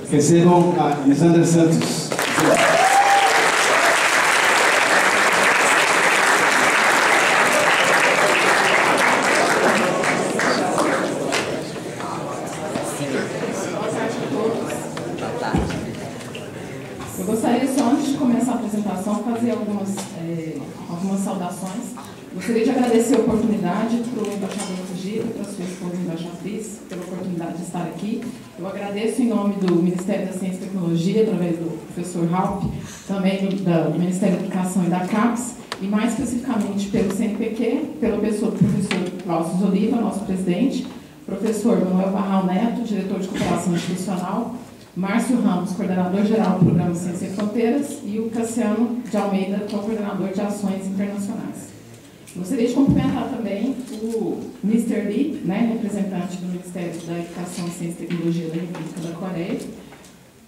Recebam a Lisandra Santos. Eu gostaria só, antes de começar a apresentação, fazer algumas saudações. Gostaria de agradecer a oportunidade para o embaixador Fujita, para a sua esposa embaixatriz, pela oportunidade de estar aqui. Eu agradeço em nome do Ministério da Ciência e Tecnologia, através do professor Halp, também do Ministério da Educação e da CAPES, e mais especificamente pelo CNPq, pelo professor Glaucio Oliva, nosso presidente, professor Manuel Barral Neto, diretor de Cooperação Institucional, Márcio Ramos, coordenador-geral do Programa Ciência e Fronteiras, e o Cassiano de Almeida, coordenador de Ações Internacionais. Gostaria de cumprimentar também o Mr. Lee, representante do Ministério da Educação, Ciência e Tecnologia da República da Coreia.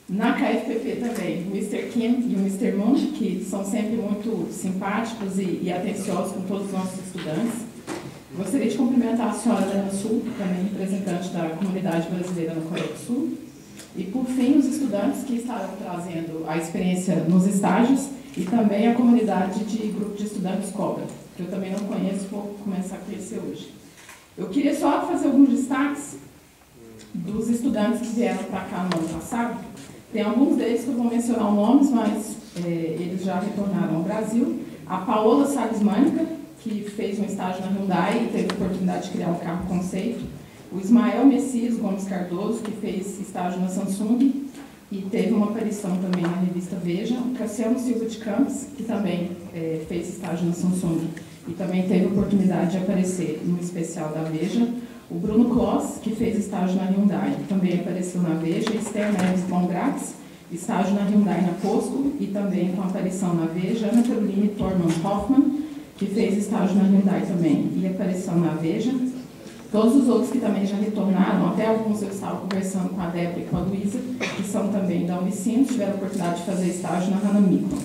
Na KFPP também, o Mr. Kim e o Mr. Moon, que são sempre muito simpáticos e atenciosos com todos os nossos estudantes. Gostaria de cumprimentar a senhora Dana Sul, também representante da comunidade brasileira na Coreia do Sul. E, por fim, os estudantes que estarão trazendo a experiência nos estágios e também a comunidade de grupo de estudantes COBRA, que eu também não conheço, vou começar a conhecer hoje. Eu queria só fazer alguns destaques dos estudantes que vieram para cá no ano passado. Tem alguns deles que eu vou mencionar nomes, mas eles já retornaram ao Brasil. A Paola Salles Mânica, que fez um estágio na Hyundai e teve a oportunidade de criar um carro conceito. O Ismael Messias Gomes Cardoso, que fez estágio na Samsung e teve uma aparição também na revista Veja. O Cassiano Silva de Campos, que também fez estágio na Samsung e também teve a oportunidade de aparecer no especial da Veja. O Bruno Kloss, que fez estágio na Hyundai, também apareceu na Veja. Esther Neves Longratz, estágio na Hyundai na Posco e também com aparição na Veja. Ana Caroline Thorman Hoffman, que fez estágio na Hyundai também e aparição na Veja. Todos os outros que também já retornaram, até alguns eu estava conversando com a Débora e com a Luísa, que são também da Unicinos, tiveram a oportunidade de fazer estágio na Hanamicron.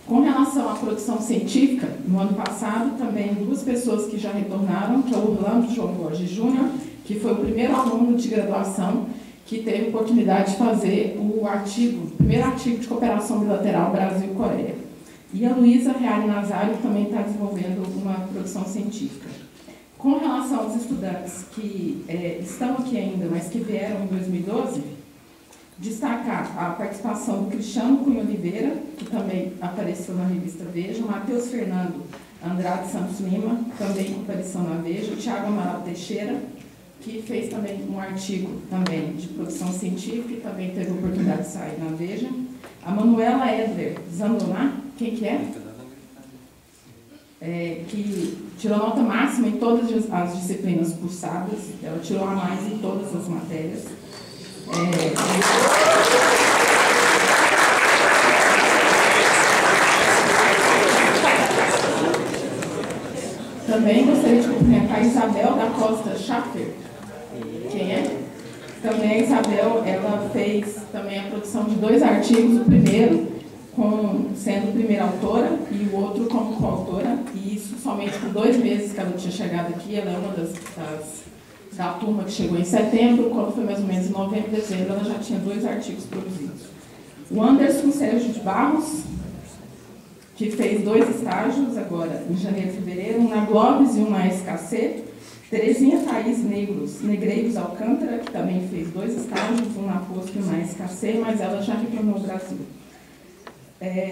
Com relação à produção científica, no ano passado, também duas pessoas que já retornaram, que é o Orlando João Borges Júnior, que foi o primeiro aluno de graduação que teve a oportunidade de fazer o primeiro artigo de cooperação bilateral Brasil-Coreia. E a Luísa Reale Nazário também está desenvolvendo uma produção científica. Com relação aos estudantes que estão aqui ainda, mas que vieram em 2012, destacar a participação do Cristiano Cunha Oliveira, que também apareceu na revista Veja, o Matheus Fernando Andrade Santos Lima, também com aparição na Veja, o Thiago Amaral Teixeira, que fez também um artigo também de produção científica e também teve a oportunidade de sair na Veja, a Manuela Edler Zandoná, quem que é? Que tirou nota máxima em todas as disciplinas cursadas, ela tirou a mais em todas as matérias. Também gostaria de cumprimentar a Isabel da Costa Schaffer. Quem é? Também a Isabel, ela fez também a produção de 2 artigos, o primeiro sendo primeira autora e o outro como coautora, e isso somente por 2 meses que ela tinha chegado aqui. Ela é uma da turma que chegou em setembro, quando foi mais ou menos em novembro, dezembro, ela já tinha 2 artigos produzidos. O Anderson Sérgio de Barros, que fez 2 estágios agora em janeiro e fevereiro, um na Globes e um na SKC. Terezinha Thaís Negreiros Alcântara, que também fez 2 estágios, um na Posco e um na SKC, mas ela já retornou ao Brasil.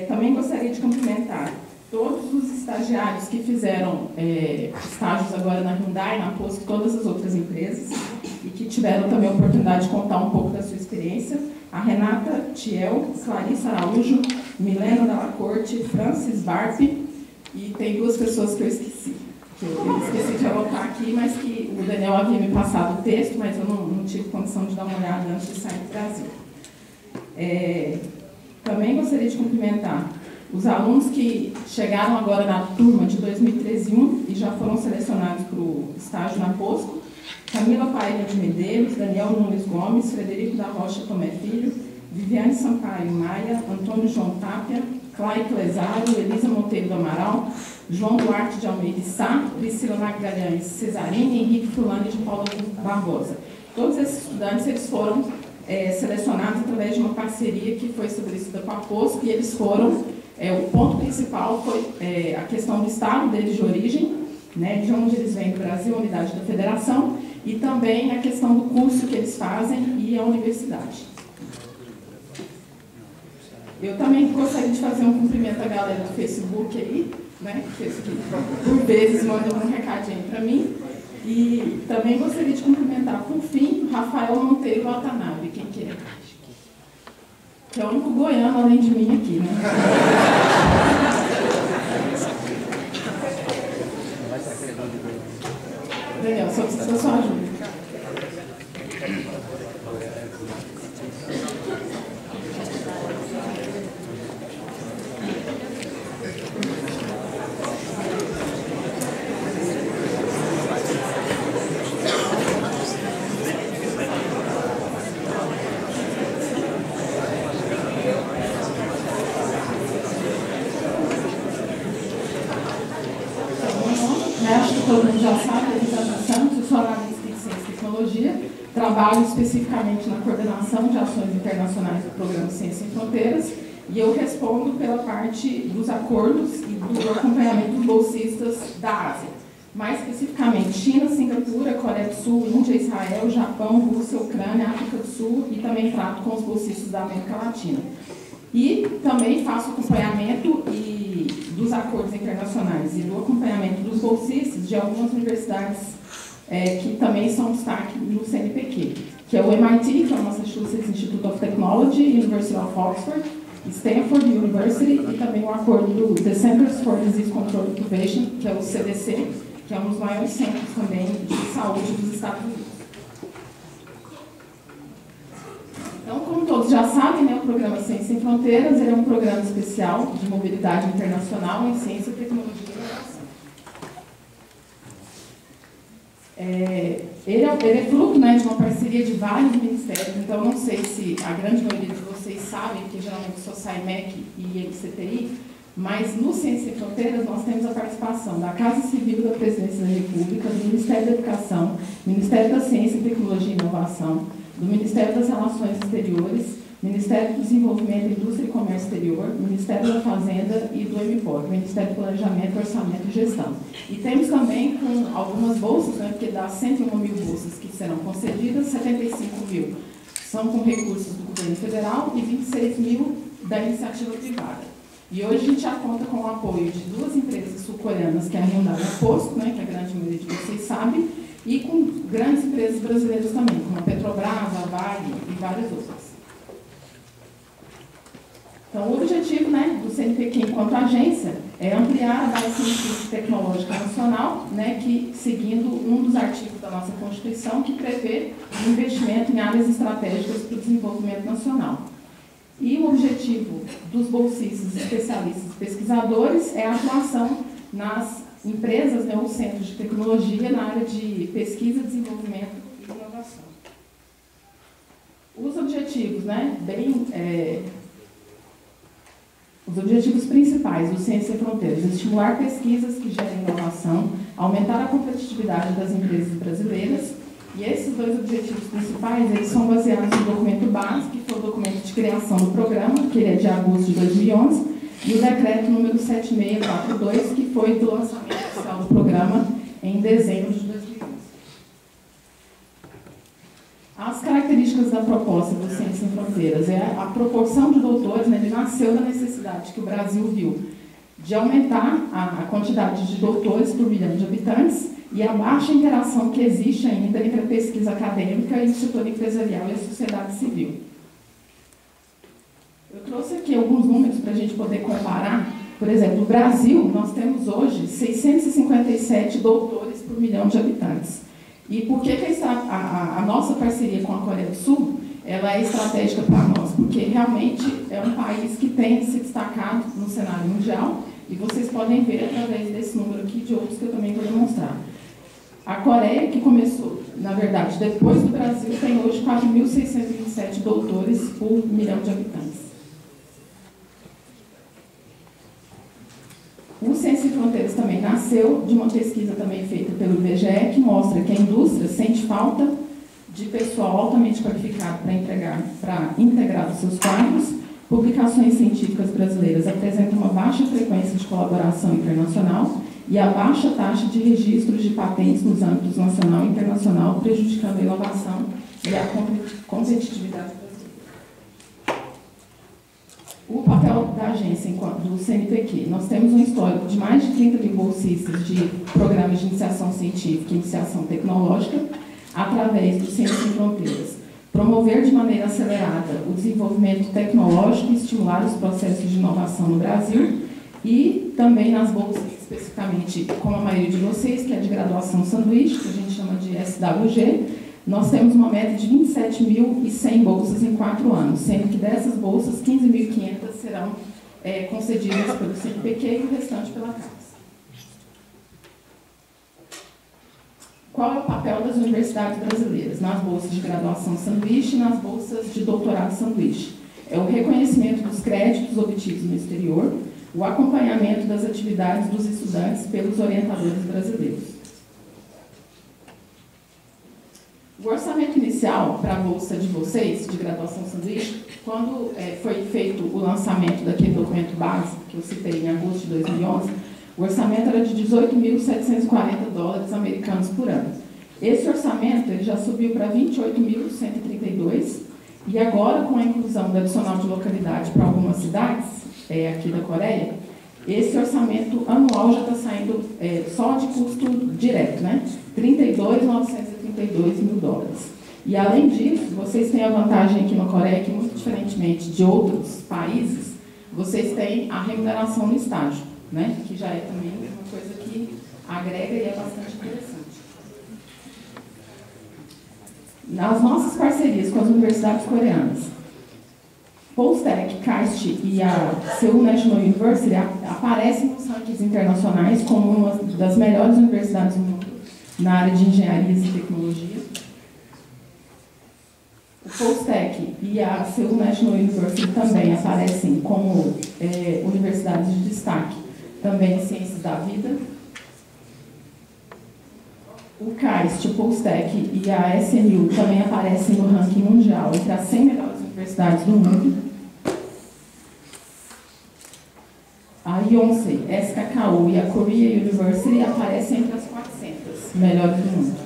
Também gostaria de cumprimentar todos os estagiários que fizeram estágios agora na Hyundai, na Posco e todas as outras empresas, e que tiveram também a oportunidade de contar um pouco da sua experiência. A Renata Thiel, Clarissa Araújo, Milena Dalla Corte, Francis Barpi, e tem 2 pessoas que eu esqueci. Eu esqueci de anotar aqui, mas que o Daniel havia me passado o texto, mas eu não tive condição de dar uma olhada antes de sair do Brasil. Também gostaria de cumprimentar os alunos que chegaram agora na turma de 2013 e já foram selecionados para o estágio na Posco. Camila Paella de Medeiros, Daniel Nunes Gomes, Frederico da Rocha Tomé Filho, Viviane Sampaio Maia, Antônio João Tapia, Clay Clesário, Elisa Monteiro do Amaral, João Duarte de Almeida e Sá, Priscila Magalhães Cesarini e Henrique Fulani de Paula Barbosa. Todos esses estudantes eles foram selecionados através de uma parceria que foi estabelecida com a POSP, e eles foram, o ponto principal foi a questão do estado deles de origem, né, de onde eles vêm do Brasil, a unidade da federação, e também a questão do curso que eles fazem e a universidade. Eu também gostaria de fazer um cumprimento à galera do Facebook aí, né, que por vezes mandam um recadinho para mim. E também gostaria de cumprimentar, por fim, Rafael Monteiro Watanabe, quem que é? Que é o único goiano além de mim aqui, né? Daniel, só preciso da sua ajuda. Acho que todo mundo já sabe, Elisandra Santos, eu sou analista em Ciência e Tecnologia, trabalho especificamente na coordenação de ações internacionais do Programa Ciência Sem Fronteiras, e eu respondo pela parte dos acordos e do acompanhamento dos bolsistas da Ásia. Mais especificamente, China, Singapura, Coreia do Sul, Índia, Israel, Japão, Rússia, Ucrânia, África do Sul, e também trato com os bolsistas da América Latina. E também faço acompanhamento dos acordos internacionais e do acompanhamento dos bolsistas de algumas universidades que também são destaque no CNPq, que é o MIT, que é o Massachusetts Institute of Technology, University of Oxford, Stanford University, e também o acordo do The Centers for Disease Control and Prevention, que é o CDC, que é um dos maiores centros também de saúde dos Estados Unidos. Então, como todos já sabem, né, o programa Ciência Sem Fronteiras é um programa especial de mobilidade internacional em ciência, tecnologia e inovação. Ele é fruto, né, de uma parceria de vários ministérios, então não sei se a grande maioria de vocês sabem, porque geralmente só sai MEC e MCTI, mas no Ciência Sem Fronteiras nós temos a participação da Casa Civil da Presidência da República, do Ministério da Educação, Ministério da Ciência, Tecnologia e Inovação, do Ministério das Relações Exteriores, Ministério do Desenvolvimento, Indústria e Comércio Exterior, Ministério da Fazenda e do MPOR, Ministério do Planejamento, Orçamento e Gestão. E temos também com algumas bolsas, né, porque dá 101 mil bolsas que serão concedidas, 75 mil são com recursos do governo federal e 26 mil da iniciativa privada. E hoje a gente já conta com o apoio de duas empresas sul-coreanas que é a Hyundai e a POSCO, né, que a grande maioria de vocês sabem, e com grandes empresas brasileiras também, como a Petrobras, a Vale e várias outras. Então, o objetivo, né, do CNPq enquanto agência é ampliar a base científica e tecnológica nacional, né, que, seguindo um dos artigos da nossa Constituição, que prevê o investimento em áreas estratégicas para o desenvolvimento nacional. E o objetivo dos bolsistas, especialistas e pesquisadores é a atuação nas empresas, né, ou centros de tecnologia na área de pesquisa, desenvolvimento e inovação. Os objetivos, né, os objetivos principais do Ciência Sem Fronteiras: estimular pesquisas que gerem inovação, aumentar a competitividade das empresas brasileiras. E esses dois objetivos principais, eles são baseados no documento base, que foi o documento de criação do programa, que ele é de agosto de 2011, e o decreto número 7642, que foi do lançamento oficial do programa em dezembro de 2011. As características da proposta do Ciência Sem Fronteiras é a proporção de doutores, né, ele nasceu da necessidade que o Brasil viu de aumentar a quantidade de doutores por milhão de habitantes e a baixa interação que existe ainda entre a pesquisa acadêmica e o setor empresarial e a sociedade civil. Eu trouxe aqui alguns números para a gente poder comparar. Por exemplo, no Brasil, nós temos hoje 657 doutores por milhão de habitantes. E por que a nossa parceria com a Coreia do Sul ela é estratégica para nós? Porque realmente é um país que tem se destacado no cenário mundial, e vocês podem ver através desse número aqui de outros que eu também vou demonstrar. A Coreia, que começou, na verdade, depois do Brasil, tem hoje 4.627 doutores por milhão de habitantes. O Ciência Sem Fronteiras também nasceu de uma pesquisa também feita pelo IBGE, que mostra que a indústria sente falta de pessoal altamente qualificado para integrar os seus quadros. Publicações científicas brasileiras apresentam uma baixa frequência de colaboração internacional e a baixa taxa de registros de patentes nos âmbitos nacional e internacional, prejudicando a inovação e a competitividade brasileira. O papel da agência do CNPq. Nós temos um histórico de mais de 30 mil bolsistas de programas de iniciação científica e iniciação tecnológica através do Ciência Sem Fronteiras. Promover de maneira acelerada o desenvolvimento tecnológico e estimular os processos de inovação no Brasil e também nas bolsas, especificamente, como a maioria de vocês, que é de graduação sanduíche, que a gente chama de SWG, nós temos uma meta de 27.100 bolsas em 4 anos, sendo que dessas bolsas, 15.500 serão concedidas pelo CNPq e o restante pela CAPES. Qual é o papel das universidades brasileiras nas bolsas de graduação sanduíche e nas bolsas de doutorado sanduíche? É o reconhecimento dos créditos obtidos no exterior, o acompanhamento das atividades dos estudantes pelos orientadores brasileiros. O orçamento inicial para a bolsa de vocês, de graduação sanduíche, quando foi feito o lançamento daquele documento base, que eu citei em agosto de 2011, o orçamento era de $18.740 americanos por ano. Esse orçamento ele já subiu para 28.132 e agora, com a inclusão do adicional de localidade para algumas cidades aqui da Coreia, esse orçamento anual já está saindo só de custo direto, né? $32.932 mil. E, além disso, vocês têm a vantagem aqui na Coreia, que, muito diferentemente de outros países, vocês têm a remuneração no estágio, né? Que já é também uma coisa que agrega e é bastante interessante. Nas nossas parcerias com as universidades coreanas, Post-Tech, KAIST e a Seoul National University aparecem nos rankings internacionais como uma das melhores universidades do mundo na área de engenharias e tecnologia. O Post-Tech e a Seoul National University também aparecem como universidades de destaque, também em ciências da vida. O KAIST, o Post-Tech e a SNU também aparecem no ranking mundial entre as 100 melhores universidades do mundo. A Yonsei, SKKU e a Korea University aparecem entre as 400 melhores do mundo.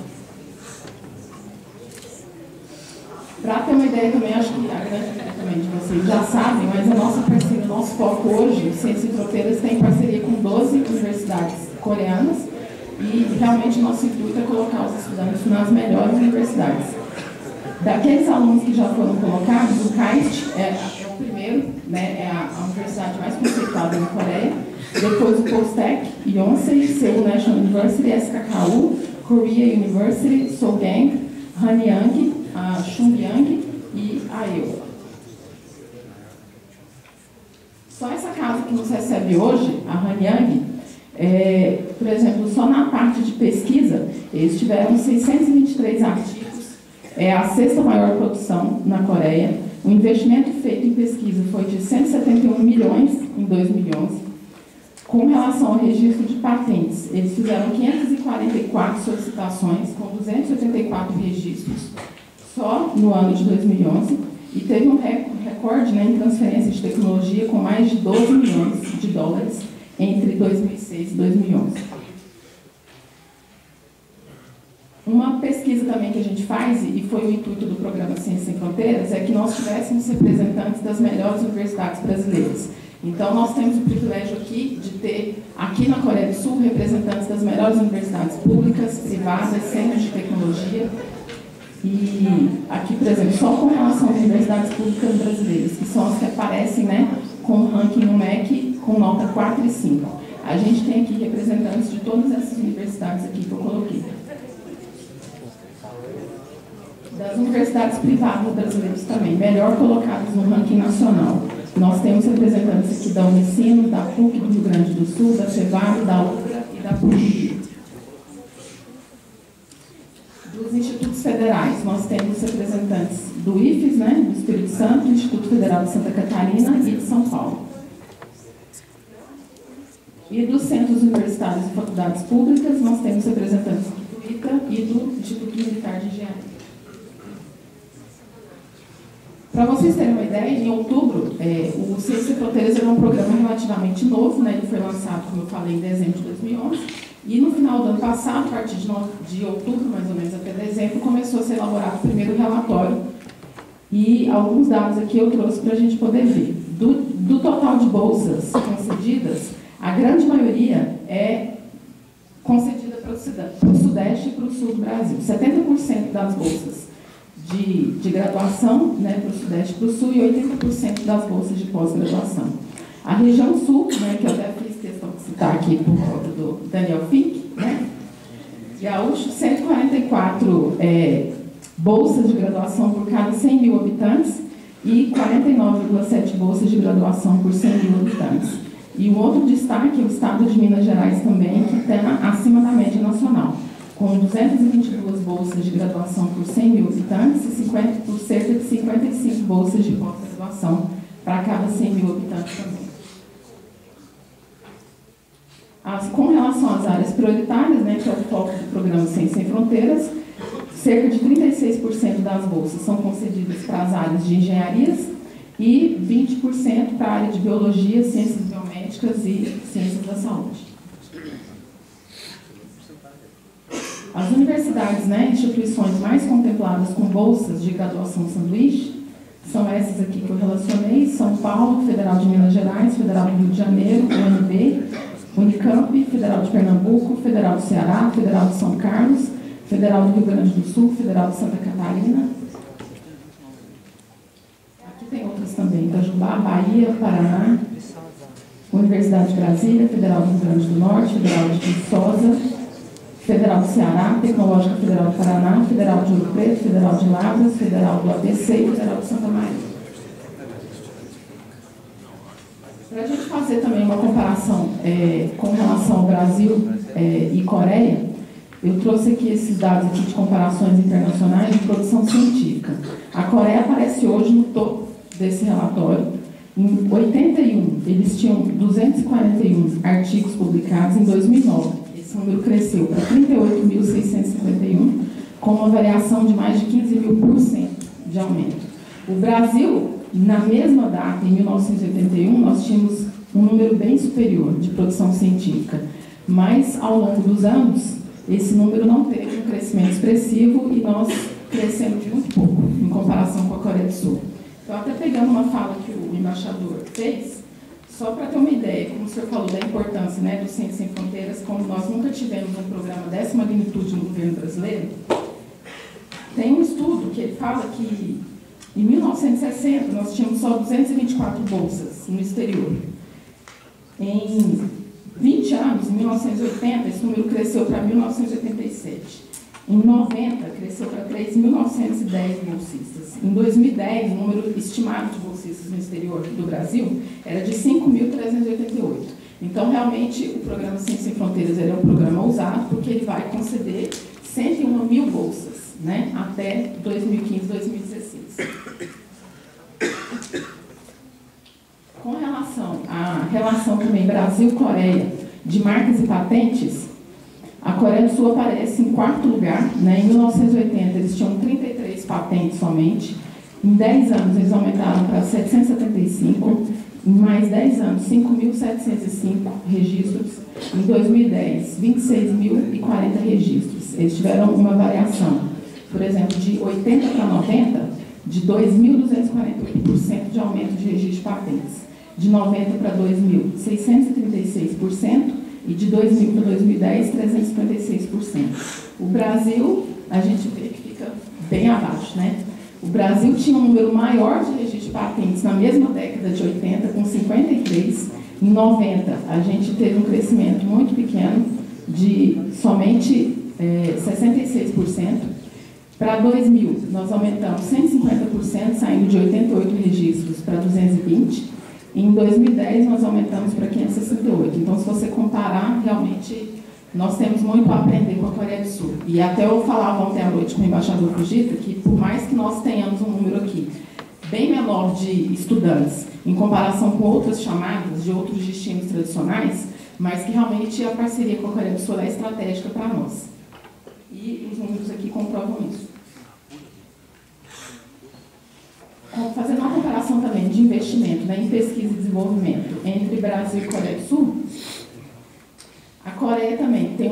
Para ter uma ideia também, acho que a grande maioria também de vocês já sabem, mas a nossa parceria, o nosso foco hoje, Ciências Sem Fronteiras, tem parceria com 12 universidades coreanas e realmente o nosso intuito é colocar os estudantes nas melhores universidades. Daqueles alunos que já foram colocados, o KAIST é o primeiro, né, é a universidade mais conceituada na Coreia. Depois o Post-Tech, Yonsei, Seoul National University, SKKU, Korea University, Sogang, Hanyang, a Chungyang e a EO. Só essa casa que nos recebe hoje, a Hanyang, por exemplo, só na parte de pesquisa, eles tiveram 623 artigos, é a 6ª maior produção na Coreia. O investimento feito em pesquisa foi de 171 milhões em 2011. Com relação ao registro de patentes, eles fizeram 544 solicitações, com 284 registros, só no ano de 2011, e teve um recorde, né, em transferência de tecnologia com mais de $12 milhões entre 2006 e 2011. Uma pesquisa também que a gente faz, e foi o intuito do programa Ciências Sem Fronteiras, é que nós tivéssemos representantes das melhores universidades brasileiras. Então, nós temos o privilégio aqui de ter, aqui na Coreia do Sul, representantes das melhores universidades públicas, privadas, centros de tecnologia. E aqui, por exemplo, só com relação às universidades públicas brasileiras, que são as que aparecem, né, com o ranking no MEC com nota 4 e 5. A gente tem aqui representantes de todas essas universidades aqui que eu coloquei. Das universidades privadas brasileiras também, melhor colocadas no ranking nacional. Nós temos representantes aqui da Unicinos, da PUC do Rio Grande do Sul, da Cevale, da UFRA e da PUC. Dos institutos federais, nós temos representantes do IFES, né, do Espírito Santo, Instituto Federal de Santa Catarina e de São Paulo. E dos centros universitários e faculdades públicas, nós temos representantes do ITA e do Instituto Militar de Engenharia. Para vocês terem uma ideia, em outubro, o Ciências Sem Fronteiras é um programa relativamente novo, né? Ele foi lançado, como eu falei, em dezembro de 2011, e no final do ano passado, a partir de outubro, mais ou menos, até dezembro, começou a ser elaborado o primeiro relatório. E alguns dados aqui eu trouxe para a gente poder ver. Do total de bolsas concedidas, a grande maioria é concedida para o Sudeste e para o Sul do Brasil. 70% das bolsas de graduação, né, para o Sudeste e para o Sul, e 80% das bolsas de pós-graduação. A região Sul, né, que eu até fiz questão de citar aqui por conta do Daniel Fink, né, Gaúcho, 144 bolsas de graduação por cada 100 mil habitantes e 49,7 bolsas de graduação por 100 mil habitantes. E um outro destaque é o estado de Minas Gerais também, que está acima da média nacional, com 222 bolsas de graduação por 100 mil habitantes e por cerca de 55 bolsas de pós-graduação para cada 100 mil habitantes também. Com relação às áreas prioritárias, né, que é o foco do programa Ciências Sem Fronteiras, cerca de 36% das bolsas são concedidas para as áreas de engenharias e 20% para a área de biologia, ciências biomédicas e ciências da saúde. As universidades, né, instituições mais contempladas com bolsas de graduação sanduíche são essas aqui que eu relacionei: São Paulo, Federal de Minas Gerais, Federal do Rio de Janeiro, UNB, Unicamp, Federal de Pernambuco, Federal do Ceará, Federal de São Carlos, Federal do Rio Grande do Sul, Federal de Santa Catarina. Aqui tem outras também: Itajubá, Bahia, Paraná, Universidade de Brasília, Federal do Rio Grande do Norte, Federal de Viçosa, Federal do Ceará, Tecnológica Federal do Paraná, Federal de Ouro Preto, Federal de Lavras, Federal do ABC e Federal de Santa Maria. Para a gente fazer também uma comparação com relação ao Brasil e Coreia, eu trouxe aqui esses dados aqui de comparações internacionais de produção científica. A Coreia aparece hoje no topo desse relatório. Em 81, eles tinham 241 artigos publicados. Em 2009, esse número cresceu para 38.651, com uma variação de mais de 15.000% de aumento. O Brasil, na mesma data, em 1981, nós tínhamos um número bem superior de produção científica, mas ao longo dos anos, esse número não teve um crescimento expressivo e nós crescemos de muito pouco em comparação com a Coreia do Sul. Então, até pegando uma fala que o embaixador fez, só para ter uma ideia, como o senhor falou da importância, né, do Ciências Sem Fronteiras, como nós nunca tivemos um programa dessa magnitude no governo brasileiro, tem um estudo que ele fala que em 1960 nós tínhamos só 224 bolsas no exterior. Em 20 anos, em 1980, esse número cresceu para 1987. Em 90, cresceu para 3.910 bolsistas. Em 2010, o número estimado de bolsistas no exterior do Brasil era de 5.388. Então, realmente, o programa Ciências Sem Fronteiras é um programa ousado, porque ele vai conceder 101 mil bolsas, né, até 2015, 2016. Com relação à relação também Brasil-Coreia de marcas e patentes, a Coreia do Sul aparece em quarto lugar, né? Em 1980, eles tinham 33 patentes somente. Em 10 anos, eles aumentaram para 775. Em mais 10 anos, 5.705 registros. Em 2010, 26.040 registros. Eles tiveram uma variação, por exemplo, de 80 para 90, de 2.248% de aumento de registro de patentes. De 90 para 2000, 636%. E de 2000 para 2010, 356%. O Brasil, a gente vê que fica bem abaixo, né? O Brasil tinha um número maior de registros de patentes na mesma década de 80, com 53. Em 90, a gente teve um crescimento muito pequeno, de somente 66%. Para 2000, nós aumentamos 150%, saindo de 88 registros para 220. Em 2010, nós aumentamos para 568. Então, se você comparar, realmente, nós temos muito a aprender com a Coreia do Sul. E até eu falava ontem à noite com o embaixador Fujita que, por mais que nós tenhamos um número aqui bem menor de estudantes, em comparação com outras chamadas de outros destinos tradicionais, mas que realmente a parceria com a Coreia do Sul é estratégica para nós. E os números aqui comprovam isso. fazendo uma comparação também de investimento, né, em pesquisa e desenvolvimento entre Brasil e Coreia do Sul, a Coreia também tem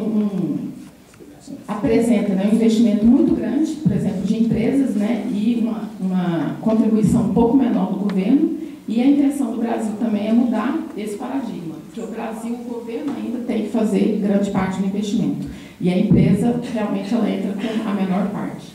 apresenta, né, um investimento muito grande, por exemplo, de empresas, né, e uma contribuição um pouco menor do governo, e a intenção do Brasil também é mudar esse paradigma, porque o Brasil, o governo ainda tem que fazer grande parte do investimento, e a empresa realmente ela entra com a menor parte.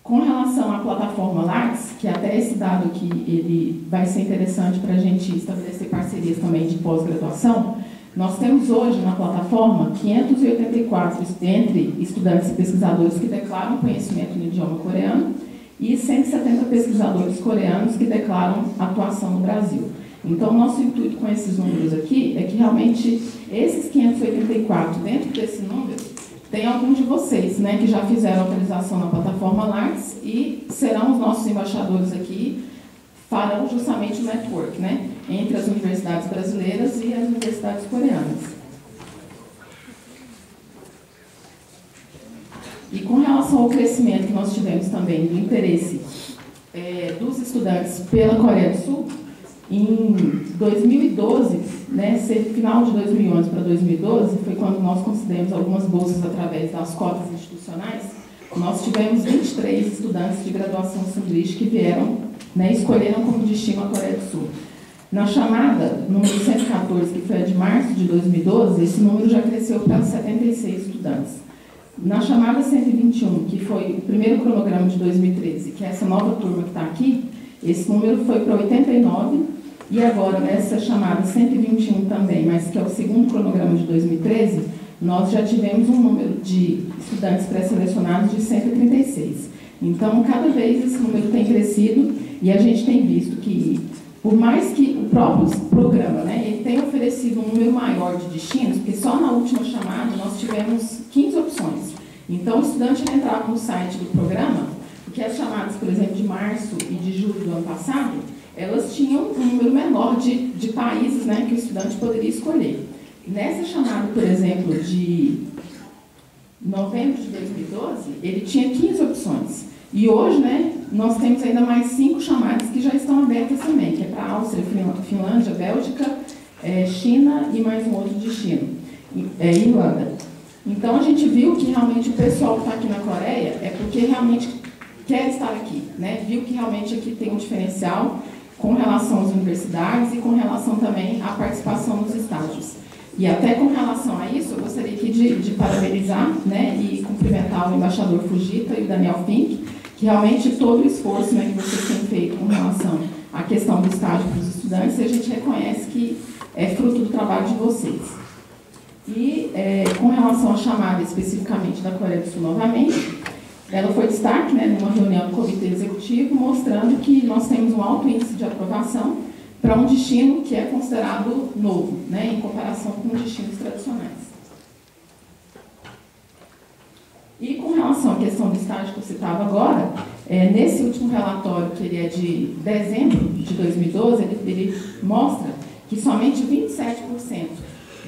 Com relação à plataforma Lattes, que até esse dado aqui ele vai ser interessante para a gente estabelecer parcerias também de pós-graduação, nós temos hoje na plataforma 584 entre estudantes e pesquisadores que declaram conhecimento no idioma coreano e 170 pesquisadores coreanos que declaram atuação no Brasil. Então, o nosso intuito com esses números aqui é que realmente esses 584, dentro desse número, tem alguns de vocês, né, que já fizeram autorização na plataforma Lattes e serão os nossos embaixadores aqui, farão justamente o network, né, entre as universidades brasileiras e as universidades coreanas. E com relação ao crescimento que nós tivemos também do interesse dos estudantes pela Coreia do Sul, em 2012, né, final de 2011 para 2012, foi quando nós concedemos algumas bolsas através das cotas institucionais. Nós tivemos 23 estudantes de graduação sanduíche que vieram, né, escolheram como destino a Coreia do Sul. Na chamada, número 114, que foi a de março de 2012, esse número já cresceu para 76 estudantes. Na chamada 121, que foi o primeiro cronograma de 2013, que é essa nova turma que está aqui, esse número foi para 89, e agora nessa chamada 121 também, mas que é o segundo cronograma de 2013, nós já tivemos um número de estudantes pré-selecionados de 136. Então, cada vez esse número tem crescido e a gente tem visto que, por mais que o próprio programa, né, ele tenha oferecido um número maior de destinos, porque só na última chamada nós tivemos 15 opções. Então, o estudante entrava no site do programa, porque as chamadas, por exemplo, de março e de julho do ano passado, elas tinham um número menor de países, né, que o estudante poderia escolher. Nessa chamada, por exemplo, de novembro de 2012, ele tinha 15 opções. E hoje, né, nós temos ainda mais 5 chamadas que já estão abertas também, que é para Áustria, Finlândia, Bélgica, China e mais um outro destino, Irlanda. Então, a gente viu que realmente o pessoal que está aqui na Coreia é porque realmente quer estar aqui, né? Viu que realmente aqui tem um diferencial com relação às universidades e com relação também à participação nos estágios. E até com relação a isso, eu gostaria aqui de parabenizar, né, e cumprimentar o embaixador Fujita e o Daniel Fink, que realmente todo o esforço, né, que vocês têm feito com relação à questão do estágio para os estudantes, a gente reconhece que é fruto do trabalho de vocês. E com relação à chamada especificamente da Coreia do Sul novamente, ela foi destaque, né, numa reunião do Comitê Executivo, mostrando que nós temos um alto índice de aprovação para um destino que é considerado novo, né, em comparação com destinos tradicionais. E com relação à questão do estágio que eu citava agora, nesse último relatório, que ele é de dezembro de 2012, ele mostra que somente 27%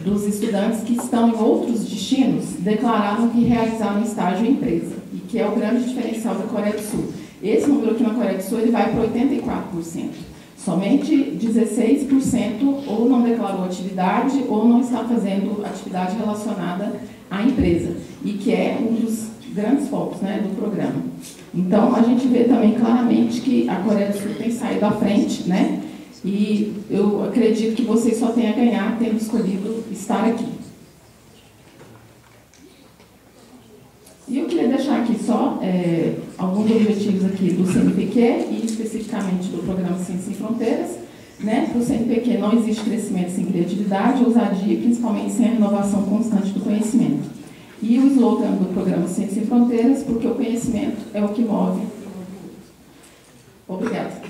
dos estudantes que estão em outros destinos declararam que realizaram estágio em empresa, e que é o grande diferencial da Coreia do Sul. Esse número aqui na Coreia do Sul ele vai para 84%. Somente 16% ou não declarou atividade ou não está fazendo atividade relacionada à empresa, e que é um dos grandes focos, né, do programa. Então, a gente vê também claramente que a Coreia do Sul tem saído à frente, né, e eu acredito que vocês só têm a ganhar tendo escolhido estar aqui. E eu queria deixar aqui só alguns objetivos aqui do CNPq e especificamente do Programa Ciências Sem Fronteiras. Né? Para o CNPq não existe crescimento sem criatividade, ousadia e principalmente sem a renovação constante do conhecimento. E o slogan do Programa Ciências Sem Fronteiras, porque o conhecimento é o que move. Obrigada.